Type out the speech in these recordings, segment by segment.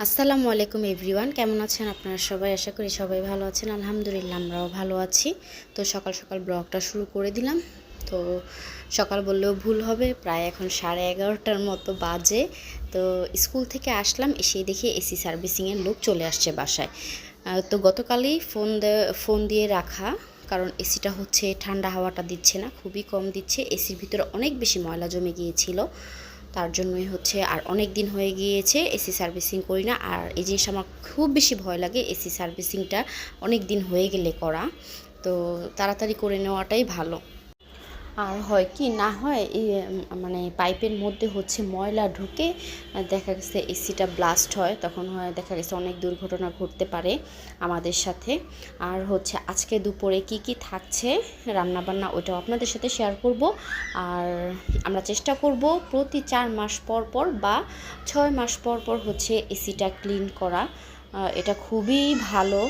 আসসালামু আলাইকুম এভরিওয়ান, কেমন আছেন আপনারা সবাই? আশা করি সবাই ভালো আছেন। আলহামদুলিল্লাহ আমরাও ভালো আছি। তো সকাল সকাল ব্লগটা শুরু করে দিলাম। তো সকাল বললেও ভুল হবে, প্রায় এখন 11:30টার মতো বাজে। তো স্কুল থেকে আসলাম, এসে দেখি এসি সার্ভিসিংয়ের লোক চলে আসছে বাসায়। তো গতকালই ফোন দিয়ে রাখা, কারণ এসিটা হচ্ছে ঠান্ডা হাওয়াটা দিচ্ছে না, খুবই কম দিচ্ছে। এসির ভিতরে অনেক বেশি ময়লা জমে গিয়েছিল, তার জন্যই হচ্ছে। আর অনেক দিন হয়ে গিয়েছে এসি সার্ভিসিং করি না। আর এই জিনিসটা আমার খুব বেশি ভয় লাগে, এসি সার্ভিসিংটা অনেক দিন হয়ে গেলে করা। তো তাড়াতাড়ি করে নেওয়াটাই ভালো। আর হয় কি না হয় এই মানে পাইপের মধ্যে হচ্ছে ময়লা ঢুকে দেখা গেছে এসিটা ব্লাস্ট হয়, তখন হয় দেখা গেছে অনেক দুর্ঘটনা ঘটতে পারে আমাদের সাথে। আর হচ্ছে আজকে দুপুরে কি কি থাকছে রান্নাবান্না, ওইটাও আপনাদের সাথে শেয়ার করব। আর আমরা চেষ্টা করব প্রতি 4 মাস পর পর বা 6 মাস পর পর হচ্ছে এসিটা ক্লিন করা। এটা খুবই ভালো।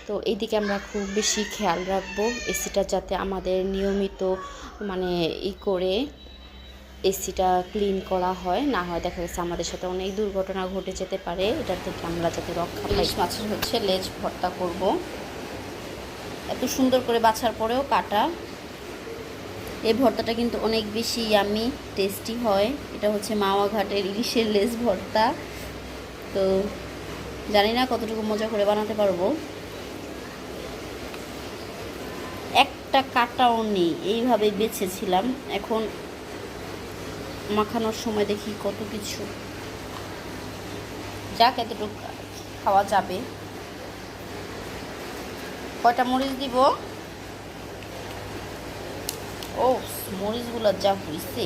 তো এইদিকে আমরা খুব বেশি খেয়াল রাখবো এসিটা যাতে আমাদের নিয়মিত মানে করে এসিটা ক্লিন করা হয়, না হয় দেখা গেছে আমাদের সাথে অনেক দুর্ঘটনা ঘটে যেতে পারে। এটার থেকে আমরা যাতে রক্ষা পাই। ইলিশ মাছের হচ্ছে লেজ ভর্তা করব, এত সুন্দর করে বাছার পরেও কাটা। এই ভর্তাটা কিন্তু অনেক বেশি ইয়ামি টেস্টি হয়। এটা হচ্ছে মাওয়া ঘাটের ইলিশের লেজ ভর্তা। তো জানি না কতটুকু মজা করে বানাতে পারবো। একটা কাটাও নেই, এইভাবে বেছেছিলাম। এখন মাখানোর সময় দেখি কত কিছু, যাক এতটুকু খাওয়া যাবে। কয়টা মরিচ দিব? ও, মরিচগুলো যা হইছে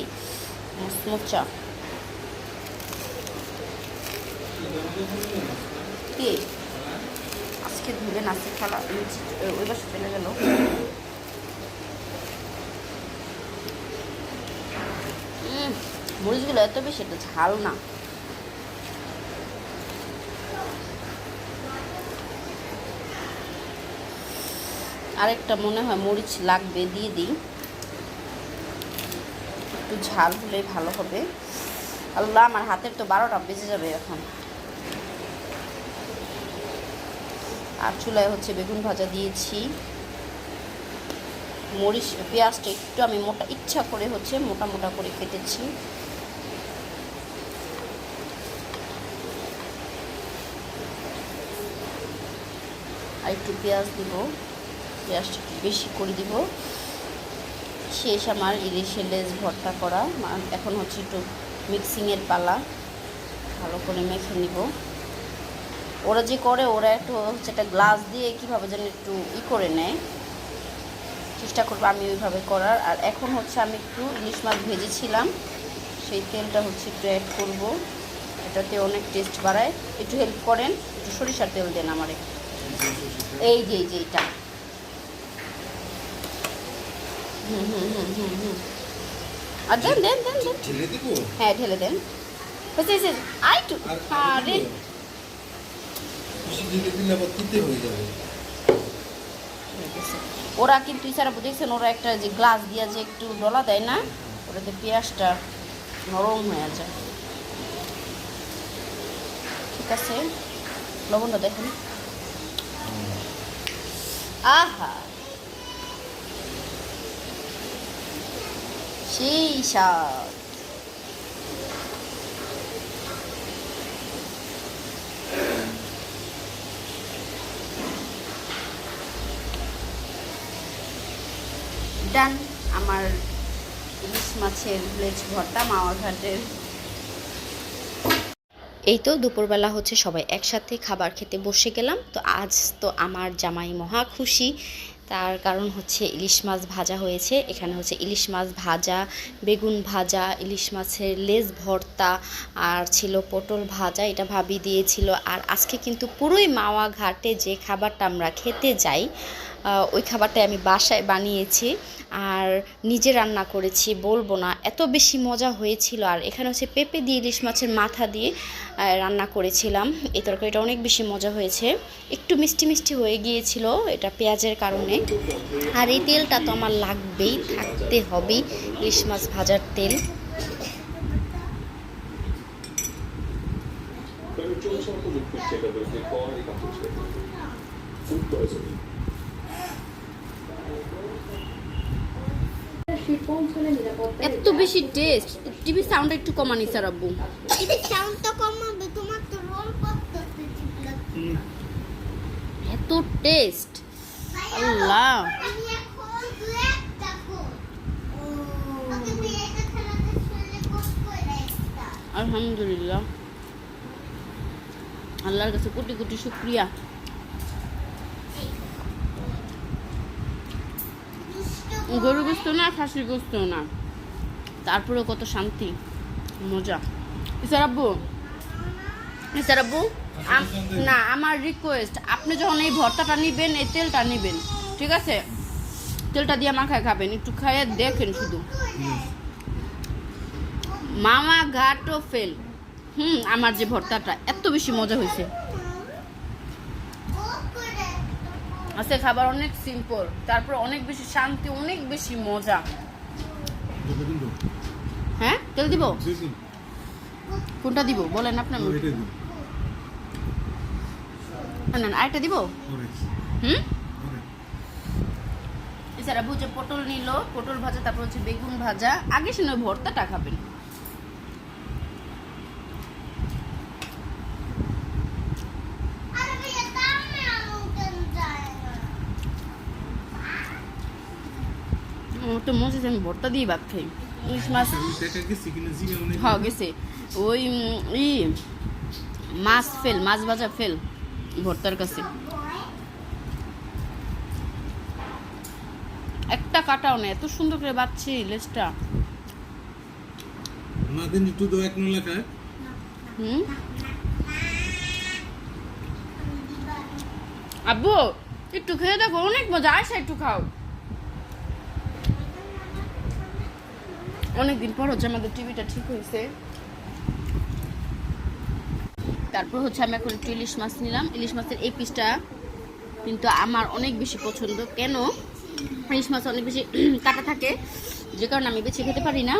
মচমচা। কে আজকে ধুলে নাচে খেলা ওই বাসা চলে গেল। মরিচগুলো এত বেশি এটা ঝাল না। আরেকটা মনে হয় মরিচ লাগবে, দিয়ে দিই। একটু ঝাল হলেই ভালো হবে। আল্লাহ, আমার হাতের তো 12টা বেজে যাবে এখন। আর চুলায় হচ্ছে বেগুন ভাজা দিয়েছি। মরিচ পেঁয়াজটা একটু আমি মোটা ইচ্ছা করে হচ্ছে মোটা মোটা করে কেটেছি। আর একটু পেঁয়াজ দিব, পেঁয়াজটা একটু বেশি করে দিব। শেষ আমার ইলিশের লেজ ভর্তা করা। এখন হচ্ছে একটু মিক্সিংয়ের পালা, ভালো করে মেখে নিব। ওরা যে করে, ওরা একটু হচ্ছে একটা গ্লাস দিয়ে কীভাবে যেন একটু করে নেয়, চেষ্টা করবো আমি ওইভাবে করার। আর এখন হচ্ছে আমি একটু ইলিশ মাছ ভেজেছিলাম, সেই তেলটা হচ্ছে একটু অ্যাড করব। এটাতে অনেক টেস্ট বাড়ায়। একটু হেল্প করেন, একটু সরিষার তেল দেন আমারে। এই যে এইটা আর দেন দেন দেন দেন। হ্যাঁ ঢেলে দেন। ওরা কিন্তু ইসারা দেখছেন, ওরা একটা যে গ্লাস দিয়া যে একটু ডলা দেয় না, ওটাতে পেঁয়াজটা নরম হয়ে যায়। ঠিক আছে, লবণটা দেখেন। আহা, সেই স্বাদ। ডান আমার ইলিশ মাছের লেজ ভর্তা মাওয়া ঘাটের। এই তো দুপুরবেলা হচ্ছে সবাই একসাথে খাবার খেতে বসে গেলাম। তো আজ তো আমার জামাই মহা খুশি, তার কারণ হচ্ছে ইলিশ মাছ ভাজা হয়েছে। এখানে হচ্ছে ইলিশ মাছ ভাজা, বেগুন ভাজা, ইলিশ মাছের লেজ ভর্তা, আর ছিল পটল ভাজা, এটা ভাবি দিয়েছিল। আর আজকে কিন্তু পুরোই মাওয়া ঘাটে যে খাবারটা আমরা খেতে যাই, ওই খাবারটাই আমি বাসায় বানিয়েছি আর নিজে রান্না করেছি, বলবো না এত বেশি মজা হয়েছিল। আর এখানে হচ্ছে পেঁপে দিয়ে ইলিশ মাছের মাথা দিয়ে রান্না করেছিলাম। এই তরকারিটা অনেক বেশি মজা হয়েছে, একটু মিষ্টি মিষ্টি হয়ে গিয়েছিল, এটা পেঁয়াজের কারণে। আর এই তেলটা তো আমার লাগবেই, থাকতে হবেই, ইলিশ মাছ ভাজার তেল। liquid capability poi cappuccino. Food poisoning. এত বেশি টেস্ট। টিভি সাউন্ড একটু কমানি স্যার আব্বু। টিভি সাউন্ড তো কমাবে, তোমার তো রোল করতেছে জিবলা। এত টেস্ট আল্লাহ। আমি এখন দুই একটা কোন ওকে বিয়েতে খেলাতে ছেলে কোন কইরা একটা আলহামদুলিল্লাহ, আল্লাহর কাছে কোটি কোটি শুকরিয়া। গরু গোস্ত না, খাসির গোস্ত না, তারপরেও কত শান্তি মজা। ইসার আব্বু, ইসার আব্বু, না আমার রিকোয়েস্ট, আপনি যখন এই ভর্তাটা নিবেন, এই তেলটা নিবেন, ঠিক আছে? তেলটা দিয়ে মাখায় খাবেন, একটু খাইয়ে দেখেন শুধু। মামা ঘাটও ফেল। আমার যে ভর্তাটা এত বেশি মজা হয়েছে। আজকে খাবার অনেক সিম্পল, তারপর অনেক বেশি শান্তি, অনেক বেশি মজা। হ্যাঁ, তেল দিব? কোনটা দিব বলেন আপনার? না না, আরেকটা দিব। এছাড়া ভুজে পটল নিল, পটল ভাজা, তারপর হচ্ছে বেগুন ভাজা। আগে শুনে ভর্তাটা খাবেন। আরে ভাইয়া দামে আলু কেন যায় না? তো মজা, আমি ভর্তা দিয়ে ভাত খাই। ইলিশ মাছ হ্যাঁ গেছে, ওই মাছ ফেল, মাছ ভাজা ফেল ভর্তার কাছে। একটা কাটাও না, এত সুন্দর করে বাচ্ছি লেজটা। আব্বু একটু খেয়ে দেখো, অনেক মজা। আসা একটু খাও। অনেকদিন পর হচ্ছে আমাদের টিভিটা ঠিক হয়েছে। তারপর হচ্ছে আমি এখন একটু ইলিশ মাছ নিলাম। ইলিশ মাছের এই পিসটা কিন্তু আমার অনেক বেশি পছন্দ। কেন? ইলিশ মাছ অনেক বেশি কাটা থাকে, যে কারণে আমি বেছে খেতে পারি না।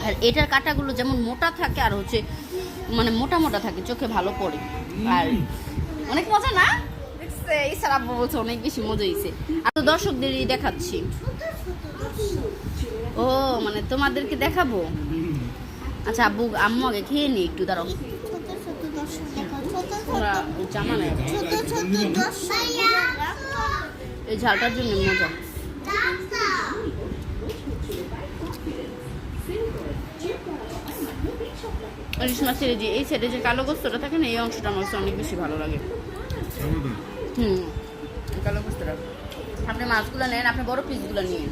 আর এটার কাটাগুলো যেমন মোটা থাকে, আর হচ্ছে মানে মোটা মোটা থাকে, চোখে ভালো পড়ে। আর অনেক মজা না? এই স্যার আব্বু বলছে অনেক বেশি মজা হয়েছে। আর তো দর্শকদেরই দেখাচ্ছি। ও মানে তোমাদেরকে দেখাবো? আচ্ছা আব্বু, আম্মু আগে খেয়ে নি একটু, দাঁড়াও। ছোট ছোট দর্শক দেখো, ছোট ওরা জামা নেই, ছোট ছোট দর্শক। এই ঝালটার জন্য মজা। ইলিশ মাছের যে এই সাইডে যে কালো গোস্তটা থাকে না, এই অংশটা আমার কাছে অনেক বেশি ভালো লাগে। কালো গোস্তটা। আপনি মাছগুলো নেন, আপনি বড় পিসগুলো নিন।